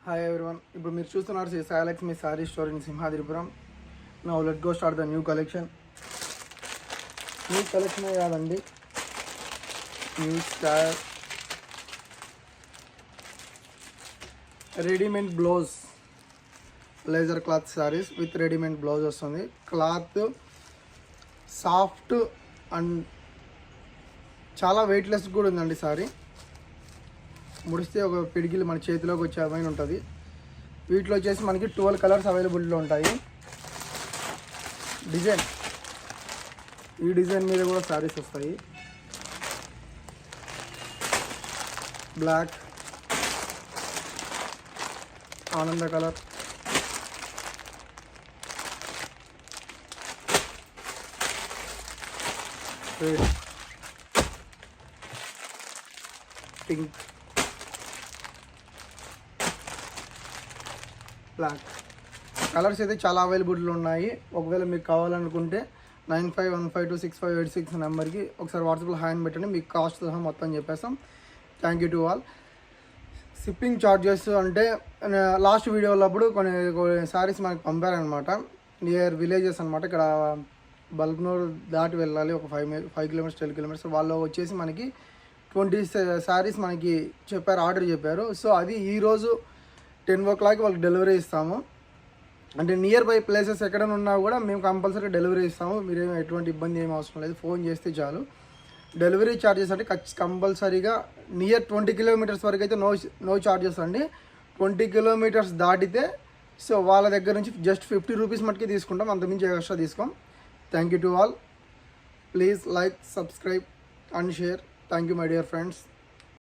Hi everyone. ఇప్పుడు మీరు చూస్తున్నారు Sailakshmi sari store in Simhadripuram. Now let go start the new collection. New collection కాదండి, new style readymade blouse, laser cloth saris with readymade blouse వస్తుంది. Cloth soft and చాలా weightless కూడా ఉందండి. Sorry ముడిస్తే ఒక పిడికిలు మన చేతిలోకి వచ్చే అవైన ఉంటుంది. వీటిలో వచ్చేసి మనకి 12 కలర్స్ అవైలబుల్లో ఉంటాయి. డిజైన్ ఈ డిజైన్ మీద కూడా శారీస్ వస్తాయి. బ్లాక్, ఆనంద colour, red, pink, black colours అయితే చాలా అవైలబుల్లో ఉన్నాయి. ఒకవేళ మీకు కావాలనుకుంటే 95152658 నెంబర్కి ఒకసారి వాట్సాప్లో హ్యాండ్ పెట్టండి, మీకు కాస్ట్ సహా మొత్తం చెప్పేస్తాం. Thank you to all. Shipping charges అంటే లాస్ట్ వీడియోలో అప్పుడు కొన్ని శారీస్ మనకు పంపారనమాట. నియర్ విలేజెస్ అనమాట. ఇక్కడ బల్క్నూరు దాటి వెళ్ళాలి, ఒక 5 కిలోమీటర్స్ 10 కిలోమీటర్స్. వాళ్ళు వచ్చేసి మనకి 20 శారీస్ మనకి చెప్పారు, ఆర్డర్ చెప్పారు. సో అది ఈరోజు 10 o'clock వాళ్ళకి డెలివరీ ఇస్తాము. అంటే నియర్ బై ప్లేసెస్ ఎక్కడైనా ఉన్నా కూడా మేము కంపల్సరీ డెలివరీ ఇస్తాము. మీరేమో ఎటువంటి ఇబ్బంది ఏమి అవసరం లేదు, ఫోన్ చేస్తే చాలు. డెలివరీ ఛార్జెస్ అంటే కంపల్సరీగా నియర్ 20 కిలోమీటర్స్ వరకు అయితే నో ఛార్జెస్ అండి. 20 కిలోమీటర్స్ దాటితే సో వాళ్ళ దగ్గర నుంచి జస్ట్ 50 రూపీస్ మటుకే తీసుకుంటాం, అంతమించి ఎక్స్ట్రా తీసుకోం. Thank you to all. Please like, subscribe and share. Thank you my dear friends.